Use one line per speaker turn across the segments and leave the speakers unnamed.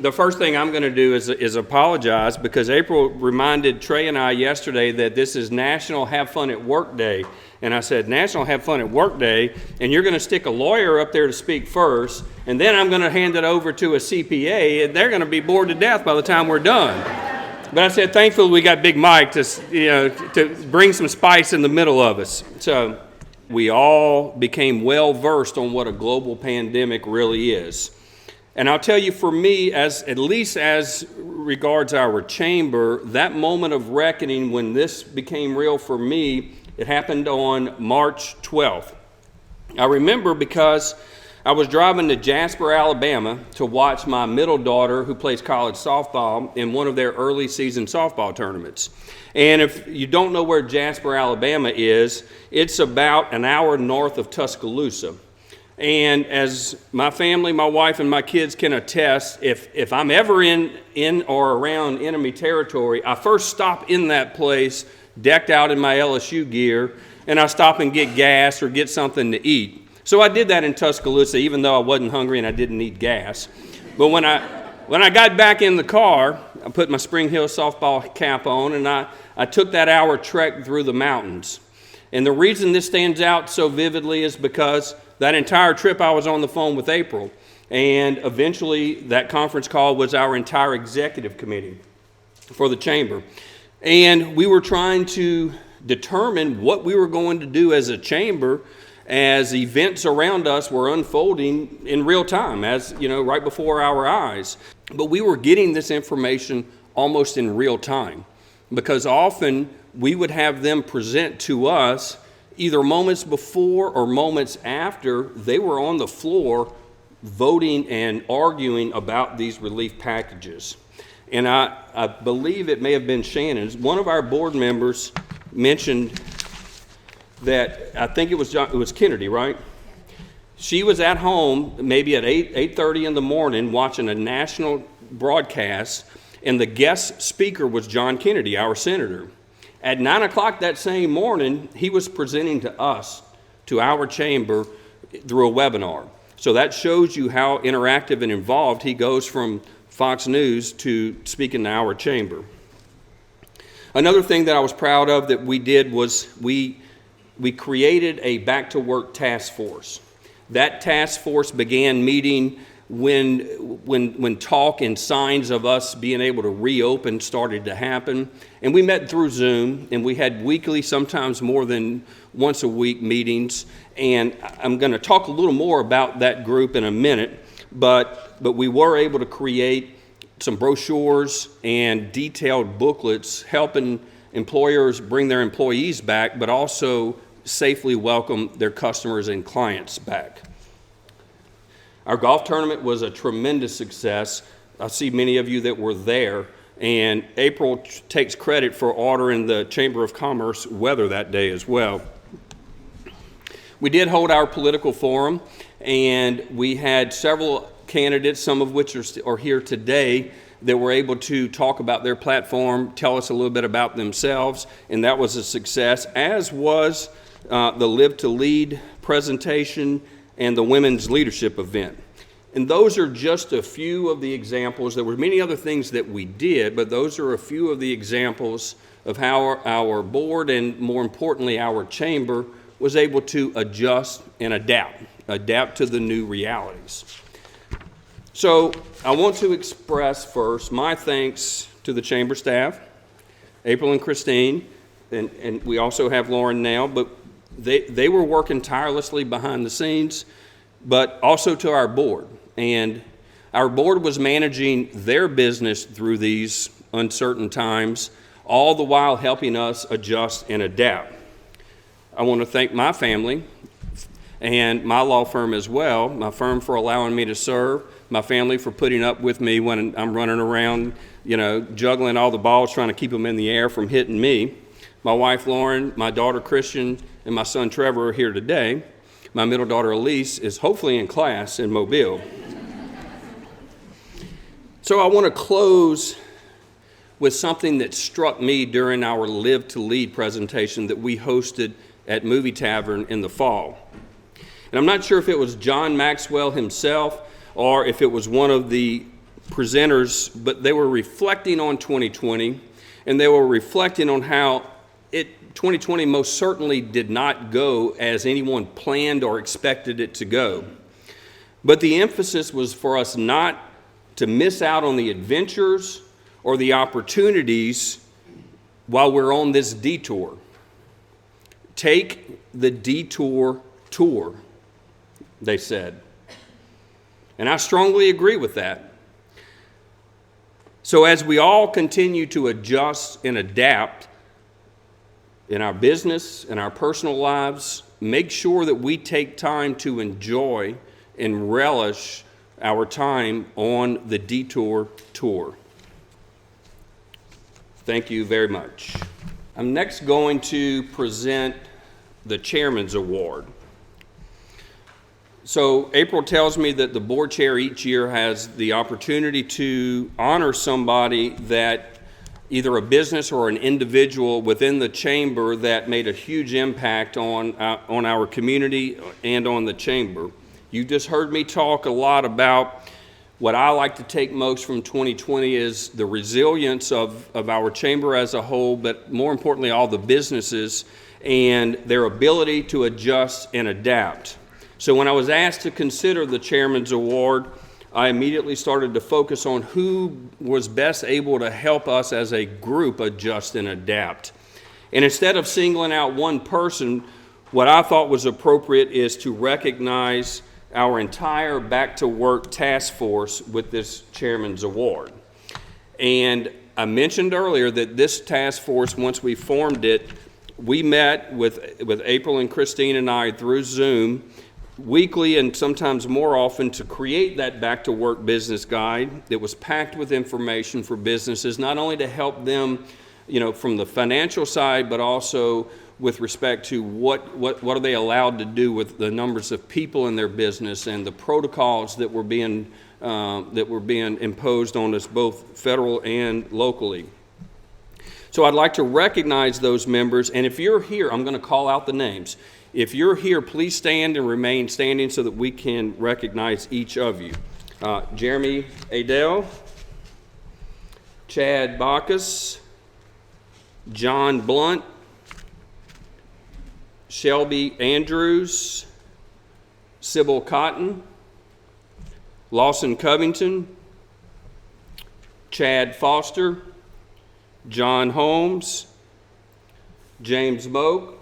the first thing I'm going to do is apologize, because April reminded Trey and I yesterday that this is National Have Fun at Work Day. And I said, National Have Fun at Work Day, and you're going to stick a lawyer up there to speak first, and then I'm going to hand it over to a CPA, and they're going to be bored to death by the time we're done. But I said, thankfully, we got Big Mike to bring some spice in the middle of us. So we all became well versed on what a global pandemic really is. And I'll tell you, for me, at least as regards our chamber, that moment of reckoning when this became real for me, it happened on March 12th. I remember because I was driving to Jasper, Alabama to watch my middle daughter, who plays college softball, in one of their early season softball tournaments. And if you don't know where Jasper, Alabama is, it's about an hour north of Tuscaloosa. And as my family, my wife, and my kids can attest, if I'm ever in or around enemy territory, I first stop in that place decked out in my LSU gear, and I stop and get gas or get something to eat. So I did that in Tuscaloosa, even though I wasn't hungry and I didn't need gas. But when I got back in the car, I put my Spring Hill softball cap on, and I took that hour trek through the mountains. And the reason this stands out so vividly is because that entire trip I was on the phone with April, and eventually that conference call was our entire executive committee for the chamber. And we were trying to determine what we were going to do as a chamber as events around us were unfolding in real time, as right before our eyes. But we were getting this information almost in real time, because often we would have them present to us either moments before or moments after they were on the floor voting and arguing about these relief packages. And I believe it may have been Shannon's. One of our board members mentioned that, I think it was Kennedy, right? She was at home maybe at 8:30 in the morning watching a national broadcast, and the guest speaker was John Kennedy, our senator. At 9 o'clock that same morning, he was presenting to us, to our chamber, through a webinar. So that shows you how interactive and involved he goes from Fox News to speaking to our chamber. Another thing that I was proud of that we did was we created a back-to-work task force. That task force began meeting when talk and signs of us being able to reopen started to happen. And we met through Zoom, and we had weekly, sometimes more than once a week meetings. And I'm going to talk a little more about that group in a minute, but we were able to create some brochures and detailed booklets helping employers bring their employees back, but also safely welcome their customers and clients back. Our golf tournament was a tremendous success. I see many of you that were there, and April takes credit for ordering the Chamber of Commerce weather that day as well. We did hold our political forum, and we had several candidates, some of which are here today, that were able to talk about their platform, tell us a little bit about themselves, and that was a success, as was the Live to Lead presentation and the Women's Leadership event. And those are just a few of the examples. There were many other things that we did, but those are a few of the examples of how our board, and more importantly our chamber, was able to adjust and adapt to the new realities. So I want to express first my thanks to the chamber staff, April and Christine, and we also have Lauren now, but they were working tirelessly behind the scenes, but also to our board. And our board was managing their business through these uncertain times, all the while helping us adjust and adapt. I want to thank my family and my law firm as well, my firm for allowing me to serve, my family for putting up with me when I'm running around, juggling all the balls, trying to keep them in the air from hitting me. My wife, Lauren, my daughter, Christian, and my son, Trevor, are here today. My middle daughter, Elise, is hopefully in class in Mobile. So I want to close with something that struck me during our Live to Lead presentation that we hosted at Movie Tavern in the fall. And I'm not sure if it was John Maxwell himself or if it was one of the presenters, but they were reflecting on 2020, and they were reflecting on how 2020 most certainly did not go as anyone planned or expected it to go. But the emphasis was for us not to miss out on the adventures or the opportunities while we're on this detour. Take the detour tour, they said. And I strongly agree with that. So as we all continue to adjust and adapt in our business and our personal lives, make sure that we take time to enjoy and relish our time on the detour tour. Thank you very much. I'm next going to present the Chairman's Award. So April tells me that the board chair each year has the opportunity to honor somebody that either a business or an individual within the chamber that made a huge impact on our community and on the chamber. You just heard me talk a lot about what I like to take most from 2020 is the resilience of our chamber as a whole, but more importantly, all the businesses and their ability to adjust and adapt. So when I was asked to consider the Chairman's Award, I immediately started to focus on who was best able to help us as a group adjust and adapt. And instead of singling out one person, what I thought was appropriate is to recognize our entire Back to Work task force with this Chairman's Award. And I mentioned earlier that this task force, once we formed it, we met with April and Christine and I through Zoom weekly and sometimes more often to create that Back to Work business guide that was packed with information for businesses, not only to help them, from the financial side, but also with respect to what are they allowed to do with the numbers of people in their business and the protocols that were being imposed on us both federal and locally. So I'd like to recognize those members, and if you're here, I'm going to call out the names. If you're here, please stand and remain standing so that we can recognize each of you. Jeremy Adele, Chad Bacchus, John Blunt, Shelby Andrews, Sybil Cotton, Lawson Covington, Chad Foster, John Holmes, James Moak,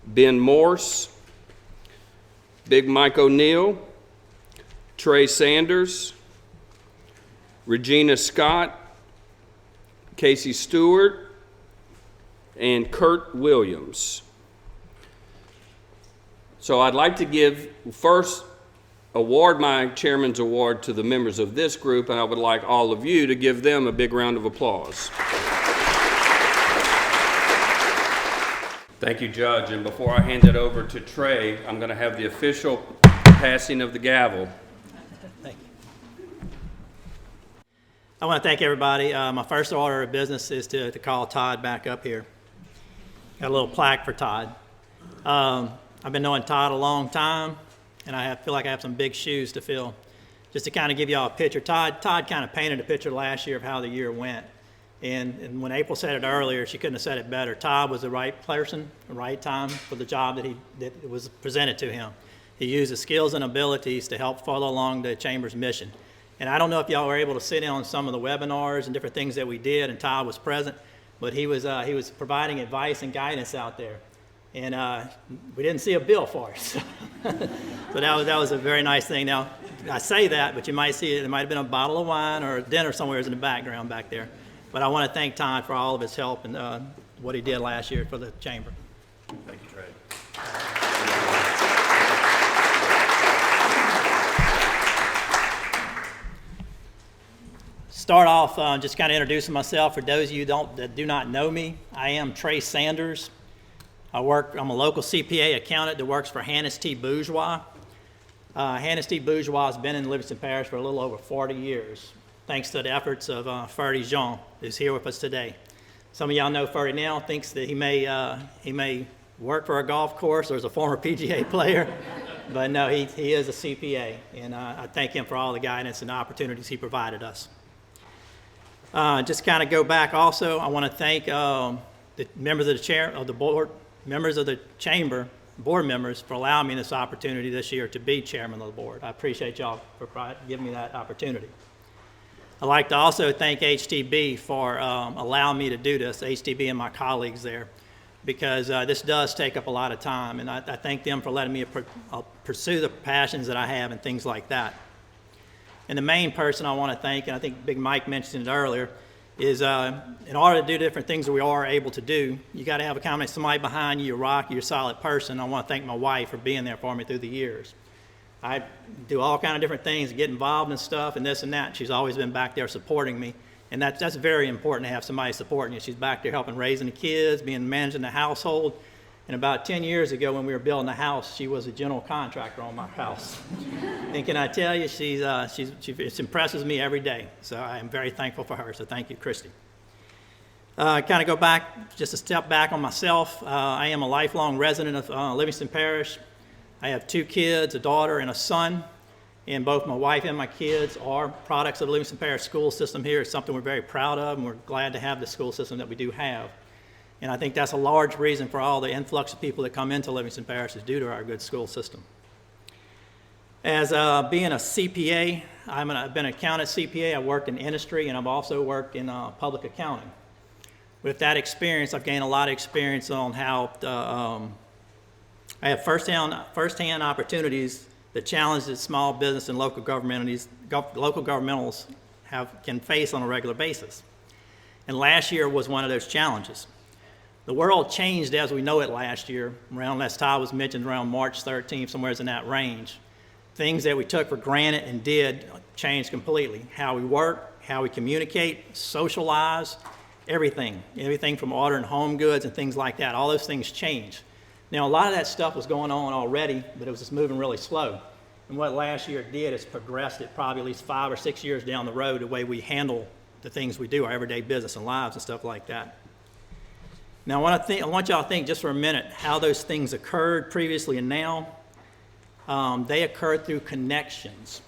Ben Morse, Big Mike O'Neill, Trey Sanders, Regina Scott, Casey Stewart, and Kurt Williams. So I'd like to award my Chairman's Award to the members of this group, and I would like all of you to give them a big round of applause. Thank you, Judge. And before I hand it over to Trey, I'm going to have the official passing of the gavel.
Thank you. I want to thank everybody. My first order of business is to call Todd back up here. Got a little plaque for Todd. I've been knowing Todd a long time, and I feel like I have some big shoes to fill. Just to kind of give you all a picture, Todd kind of painted a picture last year of how the year went. And when April said it earlier, she couldn't have said it better. Todd was the right person, the right time for the job that was presented to him. He used his skills and abilities to help follow along the Chamber's mission. And I don't know if y'all were able to sit in on some of the webinars and different things that we did, and Todd was present, but he was providing advice and guidance out there. And we didn't see a bill for it. So that was a very nice thing. Now, I say that, but you might see it might have been a bottle of wine or a dinner somewhere in the background back there. But I want to thank Todd for all of his help and what he did last year for the Chamber.
Thank you, Trey.
Start off just kind of introducing myself. For those of you that do not know me, I am Trey Sanders. I'm a local CPA accountant that works for Hannes T. Bourgeois. Hannes T. Bourgeois has been in Livingston Parish for a little over 40 years, thanks to the efforts of Ferdy Jean, who's here with us today. Some of y'all know Ferdy now, thinks that he may work for a golf course or as a former PGA player. But no, he is a CPA, and I thank him for all the guidance and opportunities he provided us. Just kind of go back also, I want to thank the members of the board, members of the chamber, board members for allowing me this opportunity this year to be chairman of the board. I appreciate y'all for giving me that opportunity. I'd like to also thank HTB for allowing me to do this, HTB and my colleagues there, because this does take up a lot of time, and I thank them for letting me pursue the passions that I have and things like that. And the main person I want to thank, and I think Big Mike mentioned it earlier, is in order to do different things that we are able to do, you got to have a combination, somebody behind you, you're a rock, you're a solid person. I want to thank my wife for being there for me through the years. I do all kind of different things, get involved in stuff and this and that. She's always been back there supporting me, and that's very important to have somebody supporting you. She's back there helping raising the kids, managing the household. And about 10 years ago when we were building the house, she was a general contractor on my house. And can I tell you, it impresses me every day. So I am very thankful for her. So thank you, Christy. Kind of go back, just a step back on myself. I am a lifelong resident of Livingston Parish. I have 2 kids, a daughter and a son. And both my wife and my kids are products of the Livingston Parish school system here. It's something we're very proud of, and we're glad to have the school system that we do have. And I think that's a large reason for all the influx of people that come into Livingston Parish is due to our good school system. As being a CPA, I've been an accountant CPA. I worked in industry, and I've also worked in public accounting. With that experience, I've gained a lot of experience on how I have firsthand opportunities that challenge that small business and local governmentals can face on a regular basis. And last year was one of those challenges. The world changed as we know it last year, around, as Todd was mentioned, around March 13th, somewhere in that range. Things that we took for granted and did changed completely. How we work, how we communicate, socialize, everything from ordering home goods and things like that. All those things changed. Now, a lot of that stuff was going on already, but it was just moving really slow. And what last year did is progressed it probably at least 5 or 6 years down the road, the way we handle the things we do, our everyday business and lives and stuff like that. Now, I want y'all to think just for a minute how those things occurred previously and now. They occurred through connections.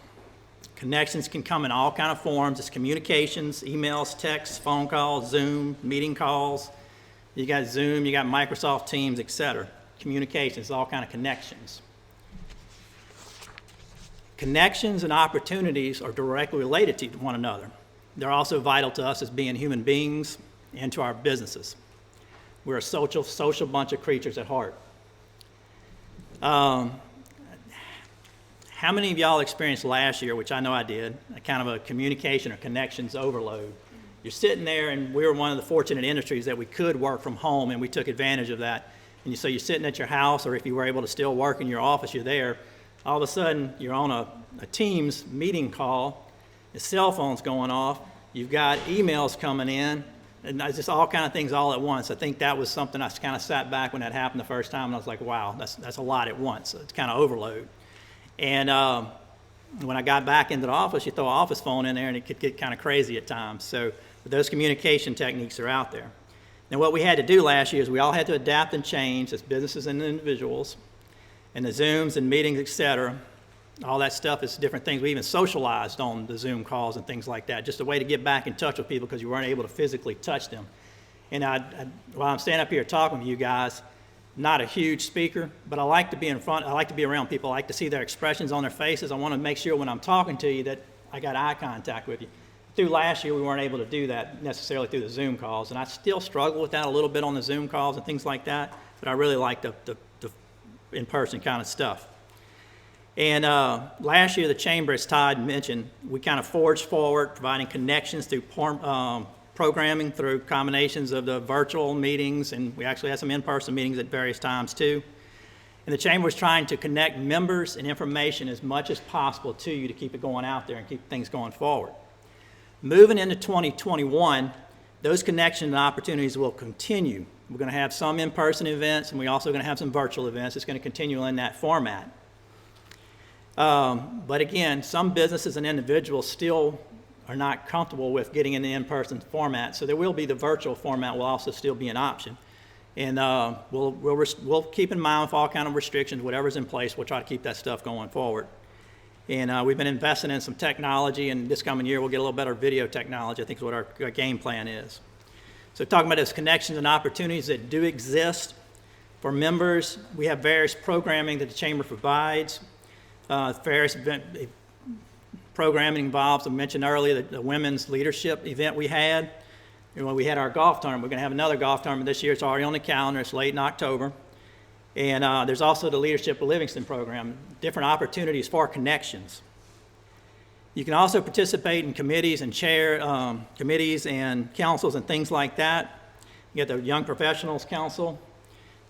Connections can come in all kinds of forms. It's communications, emails, texts, phone calls, Zoom, meeting calls. You got Zoom, you got Microsoft Teams, etc. Communications, all kinds of connections. Connections and opportunities are directly related to one another. They're also vital to us as being human beings and to our businesses. We're a social bunch of creatures at heart. How many of y'all experienced last year, which I know I did, a kind of a communication or connections overload? You're sitting there, and we were one of the fortunate industries that we could work from home, and we took advantage of that. And so you're sitting at your house, or if you were able to still work in your office, you're there. All of a sudden, you're on a Teams meeting call, the cell phone's going off, you've got emails coming in, and it's just all kind of things all at once. I think that was something I kind of sat back when that happened the first time, and I was like, wow, that's a lot at once. It's kind of overload. And when I got back into the office, you throw an office phone in there, and it could get kind of crazy at times. So those communication techniques are out there. Now, what we had to do last year is we all had to adapt and change as businesses and individuals, and the Zooms and meetings, et cetera. All that stuff is different things. We even socialized on the Zoom calls and things like that, just a way to get back in touch with people because you weren't able to physically touch them. And while I'm standing up here talking to you guys, not a huge speaker, but I like to be in front. I like to be around people. I like to see their expressions on their faces. I want to make sure when I'm talking to you that I got eye contact with you. Through last year, we weren't able to do that necessarily through the Zoom calls, and I still struggle with that a little bit on the Zoom calls and things like that, but I really like the in-person kind of stuff. And last year, the Chamber, as Todd mentioned, we kind of forged forward, providing connections through programming, through combinations of the virtual meetings, and we actually had some in-person meetings at various times too. And the Chamber was trying to connect members and information as much as possible to you to keep it going out there and keep things going forward. Moving into 2021, those connections and opportunities will continue. We're going to have some in-person events, and we're also going to have some virtual events. It's going to continue in that format. But again, some businesses and individuals still are not comfortable with getting in the in-person format, so there will be the virtual format will also still be an option. And we'll keep in mind with all kind of restrictions, whatever's in place, we'll try to keep that stuff going forward. And we've been investing in some technology, and this coming year we'll get a little better video technology, I think is what our game plan is. So talking about those connections and opportunities that do exist for members, we have various programming that the Chamber provides. Various programming involves, I mentioned earlier, the women's leadership event we had. And when we had our golf tournament, we're going to have another golf tournament this year. It's already on the calendar. It's late in October. And there's also the Leadership of Livingston program, different opportunities for connections. You can also participate in committees and chair committees and councils and things like that. You got the Young Professionals Council.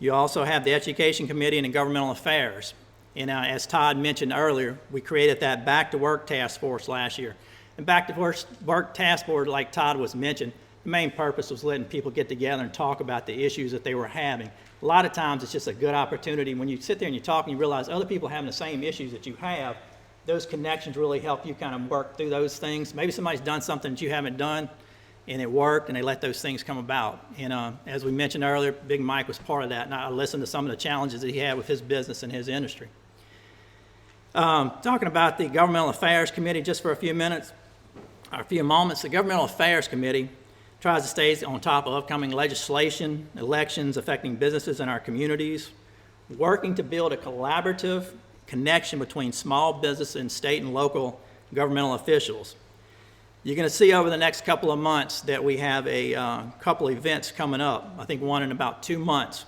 You also have the Education Committee and the Governmental Affairs. And as Todd mentioned earlier, we created that Back to Work Task Force last year. And Back to Work Task Force, like Todd was mentioned, the main purpose was letting people get together and talk about the issues that they were having. A lot of times it's just a good opportunity. When you sit there and you talk and you realize other people are having the same issues that you have, those connections really help you kind of work through those things. Maybe somebody's done something that you haven't done and it worked, and they let those things come about. And as we mentioned earlier, Big Mike was part of that, and I listened to some of the challenges that he had with his business and his industry. Talking about the Governmental Affairs Committee just for a few moments, the Governmental Affairs Committee tries to stay on top of upcoming legislation, elections affecting businesses in our communities, working to build a collaborative connection between small business and state and local governmental officials. You're going to see over the next couple of months that we have a couple events coming up. I think one in about 2 months.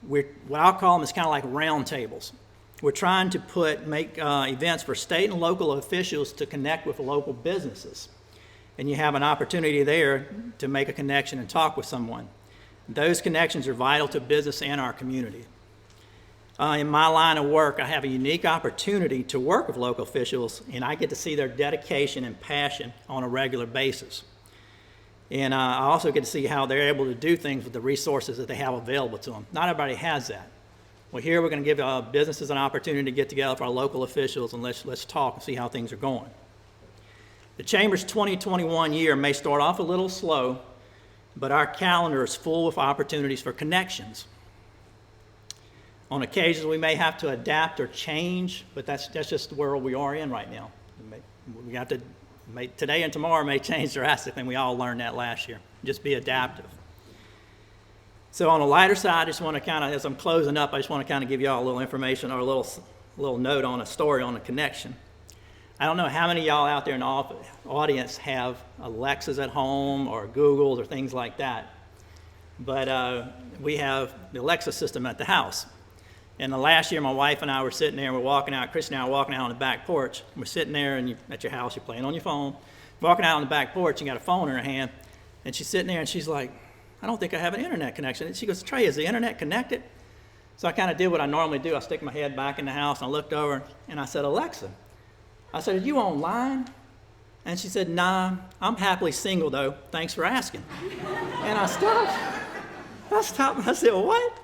What I'll call them is kind of like roundtables. We're trying to make events for state and local officials to connect with local businesses. And you have an opportunity there to make a connection and talk with someone. Those connections are vital to business and our community. In my line of work, I have a unique opportunity to work with local officials, and I get to see their dedication and passion on a regular basis. And I also get to see how they're able to do things with the resources that they have available to them. Not everybody has that. Well, here we're going to give businesses an opportunity to get together with our local officials and let's talk and see how things are going. The Chamber's 2021 year may start off a little slow, but our calendar is full of opportunities for connections. On occasions, we may have to adapt or change, but that's just the world we are in right now. We have to today and tomorrow may change drastically, and we all learned that last year. Just be adaptive. So on a lighter side, I just want to kind of, as I'm closing up, I just want to kind of give you all a little information or a little note on a story on a connection. I don't know how many of y'all out there in the audience have Alexas at home or Googles or things like that, but we have the Alexa system at the house. And the last year, my wife and I were sitting there, and we're walking out, Chris and I were walking out on the back porch. We're sitting there and at your house, you're playing on your phone, walking out on the back porch, and got a phone in her hand, and she's sitting there and she's like, I don't think I have an internet connection. And she goes, Trey, is the internet connected? So I kind of did what I normally do. I stick my head back in the house, and I looked over, and I said, Alexa. I said, are you online? And she said, nah, I'm happily single, though. Thanks for asking. And I stopped. I said, well, what?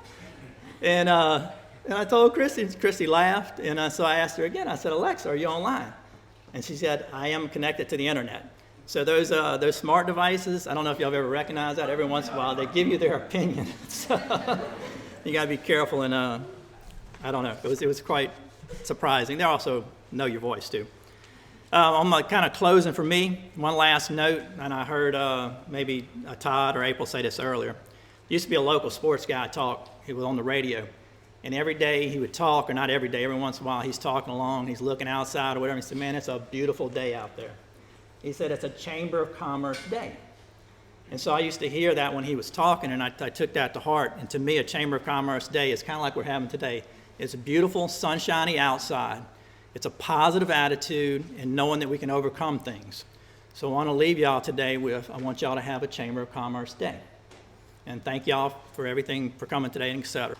And I told Christy, and Christy laughed. And so I asked her again. I said, Alexa, are you online? And she said, I am connected to the internet. So those smart devices, I don't know if y'all have ever recognized that. Every once in a while, they give you their opinion. So you got to be careful. And I don't know. It was quite surprising. They also know your voice, too. I'm kind of closing for me. One last note, and I heard maybe Todd or April say this earlier. There used to be a local sports guy talk. He was on the radio. And every day he would talk, or not every day, every once in a while he's talking along, he's looking outside or whatever. And he said, man, it's a beautiful day out there. He said, it's a Chamber of Commerce day. And so I used to hear that when he was talking, and I took that to heart. And to me, a Chamber of Commerce day is kind of like we're having today. It's beautiful, sunshiny outside. It's a positive attitude and knowing that we can overcome things. So I want to leave y'all today with, I want y'all to have a Chamber of Commerce day. And thank y'all for everything, for coming today, and et cetera.